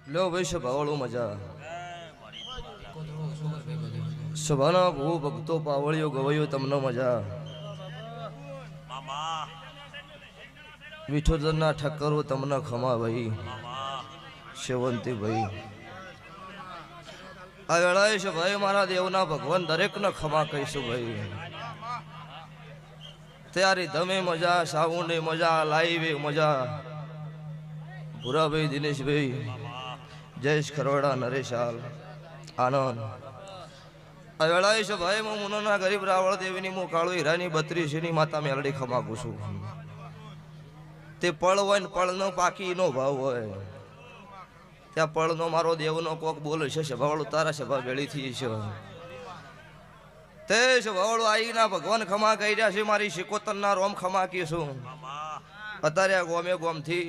લો ભાઈ સભાવાળો મજા સભાના ભૂ ભક્તો પાવળિયો ગવૈયો તમને મજા વિઠોદરના ઠક્કરો તમને ખમા ભાઈ સેવંતી ભાઈ આ વેળાએ છે ભાઈ મારા દેવના ભગવાન દરેકને ખમા કહીશું ભાઈ ત્યારે તમે મજા સાઉન્ડ મજા લાઈવ મજા ભૂરાભાઈ દિનેશભાઈ જયેશ ખરવાડા નરેશ હાલ આનંદ આ વેળાએ છે ભાઈ હું મુનોના ગરીબ રાવળ દેવીની હું કાળુ હીરાની 32ની માતા મેલડી ખમાકું છું તે પળ હોય ને પળનો પાકીનો ભાવ હોય ત્યાં પળનો મારો દેવનો કોક બોલે છે સભાવાળું તારા સભા વેળીથી છે તે સભાવાળું આઈના ભગવાન ખમા કહી રહ્યા છે મારી શિકોતરના રોમ ખમા કીશું અત્યારે આ ગોમે ગોમથી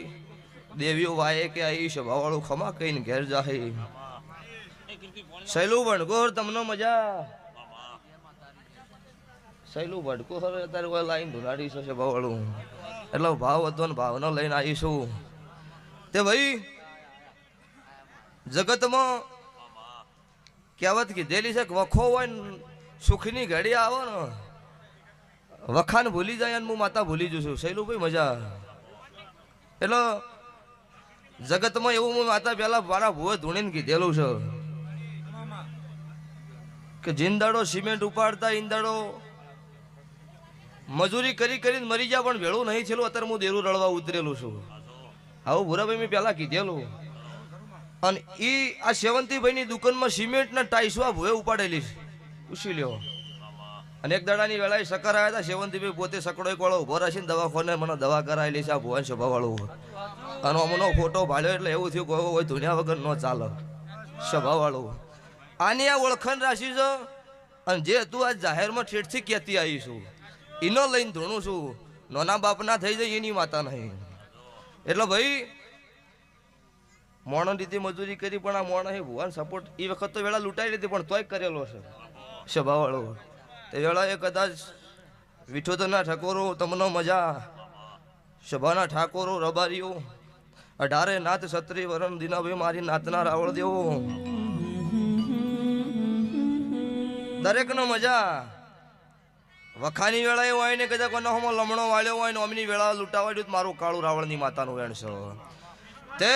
દેવીઓ વાય કે આવી સભાવાળું ખમા કહીને ઘેર જાહે સહેલું ભડકોર તમને મજા સહેલું ભડકોર અત્યારે કોઈ લાઈન ધુલાડી છે સભાવાળું એટલે ભાવ હતો ને ભાવનો લઈને આવીશું તે ભાઈ જગતમાં કહેવત કીધેલી છે કે વખો હોય ને સુખની ઘડી આવો ને વખાને ભૂલી જાય અને હું માતા ભૂલી જશું સહેલું ભાઈ મજા એટલે જગતમાં એવું હું માતા પહેલા મારા ભૂએ ધૂણીને કીધેલું છે કે જીંદાડો સિમેન્ટ ઉપાડતા ઈંદાડો મજૂરી કરી કરીને મરી જા પણ ભેળું નહીં છેલું અત્યારે હું દેરું રળવા ઉતરેલું છું આવું ભૂરાભાઈ મેં પહેલા કીધેલું અને એ આ સેવંતીભાઈની દુકાનમાં સિમેન્ટના ટાઈસવા ભૂએ ઉપાડેલી છે પૂછી લ્યો અને એક દાડાની વેળાએ સકર આવ્યા હતા સેવંતીભાઈ પોતે સકડો એક વાળો ઉભો રહેશે ને દવાખાને મને દવા કરાયેલી છે આ ભુવન સભાવાળું અને અમનો ફોટો ભાડ્યો એટલે એવું થયું કોઈ હોય ધુનિયા વગર ન ચાલે સભાવાળું આની આ ઓળખાણ રાશી છે અને જે તું આ જાહેરમાં ઠેઠથી કહેતી આવીશું એનો લઈને ધૂણું છું નાના બાપના થઈ જાય એની માતા નહીં એટલે ભાઈ મોણ રીતે મજૂરી કરી પણ આ મોણ અહીં ભુવન સપોર્ટ એ વખત તો વેળા લૂંટાઈ લીધી પણ તોય કરેલો છે સભાવાળો તે વેળાએ કદાચ વિઠોદરના ઠાકોરો તમને મજા સભાના ઠાકોરો રબારીઓ 18 નાથ છત્રી વરણ દીનાભાઈ મારી નાતના રાવળ દેવો દરેકનો મજા વખાની વેળાએ હોય ને કદાચ કોનો હમો લમણો વાળ્યો હોય ને અમની વેળા લૂંટાવાડ્યું મારું કાળું રાવળની માતાનું વેણ છે તે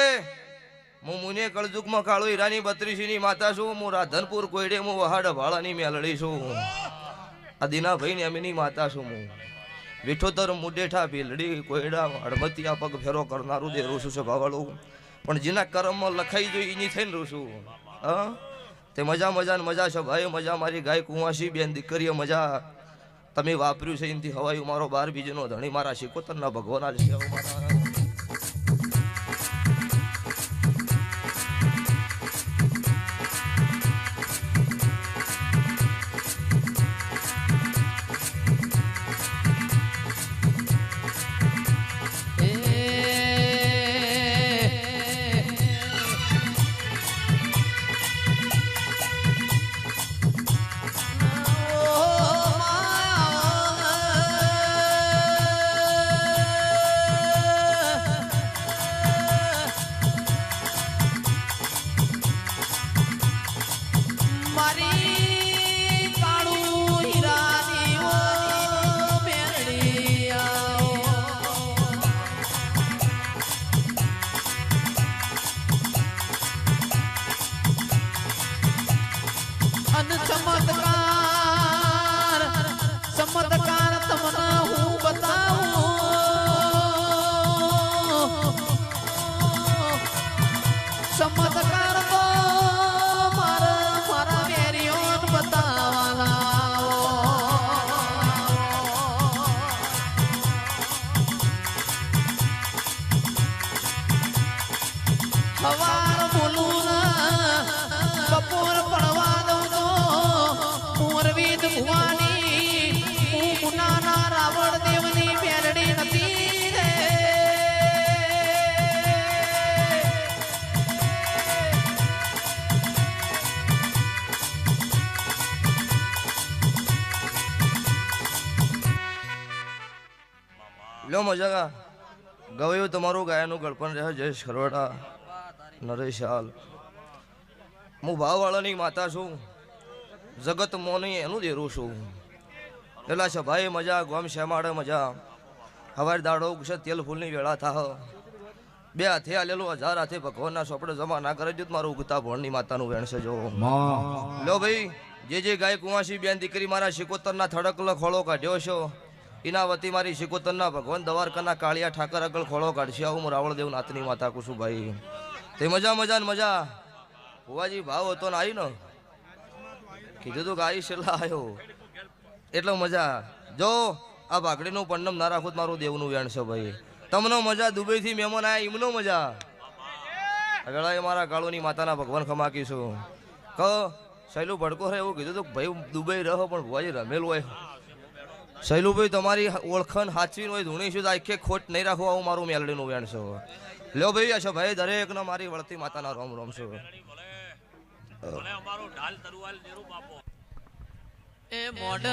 હું મુને કળજુગમાં કાળુ હીરાની 32ની માતા છું હું રાધનપુર કોયડે હું વહાડ ભાળાની મેલડી છું આ દીનાભાઈની અમીની માતા છું હું વિઠોતર મુડેઠા ભીલડી કોયડા હડમતિયા પગ ફેરો કરનારું દેરું છું સભાવાળું પણ જેના કર્મમાં લખાઈ જોઈ એની થઈને રહું છું હા તે મજા મજા ને મજા છે ભાઈ મજા મારી ગાય કુંવાસી બેન દીકરીઓ મજા તમે વાપર્યું છે એનાથી હવાયું મારો 12 બીજનો ધણી મારા શિકોતરના ભગવાન જ છે મારા ચમત્કાર તમને હું બતાવું ચમત્કાર તો મારા વેરીઓ બતાવવાના સવાર બોલું ના બપોર પડવા દઉં તો મોરવી ભુવાની મુનાના રાવણ દેવની મેલડી નથી રે લો મજા ગવયું તમારું ગાયનું ગળપણ રહે જયેશ ખરવાડા નરેશ હાલ હું ભાવવાળાની માતા છું, જગત મોની એનું દેરું છું. પેલા સભાએ મજા, ગોમ શ્યામાડે મજા, હવાર દાડો ઉગશે તેલ ફૂલની વેળા થાહ, બે હાથે આલેલું 1000 હાથે ભગવાનના સોપડે જમા ના કરે જો મારું ઉગતા ભણની માતાનું વેણ છે. જો લો ભાઈ, જે ગાય કુંવાસી બેન દીકરી મારા શિકોતરના થડકલો ખોળો કાઢ્યો છો, એના વતી મારી શિકોતરના ભગવાન દ્વારકાના કાળિયા ઠાકર આગળ ખોળો કાઢશે. આવું હું રાવળદેવ નાથની માતા કુશુભાઈ. તે મજા મજા ને મજા. ભુવાજી ભાવ હતો ને આવી ને કીધું તું ગાઈ છેલ્લા આવ્યો એટલે મજા. જો આ ભાગડીનું પન્નમ ના રાખું મારું દેવનું વેણ છે ભાઈ. તમને મજા, દુબઈથી મહેમાન આયા એમનો મજા. આગળ મારા કાળુની માતાના ભગવાન ખમાકીશું. કહો સહેલું ભડકો રહે એવું કીધું તો ભાઈ દુબઈ રહો પણ ભુવાજી રમેલું હોય. સહેલુભાઈ તમારી ઓળખાણ સાચવી હોય ધૂણીશું તો આખે ખોટ નહીં રાખવું, આવું મારું મેલડીનું વેણ છે. લ્યો ભાઈ અચ્છા ભાઈ દરેકને મારી વળતી માતાના રોમ રોમ છે. એ મોઢ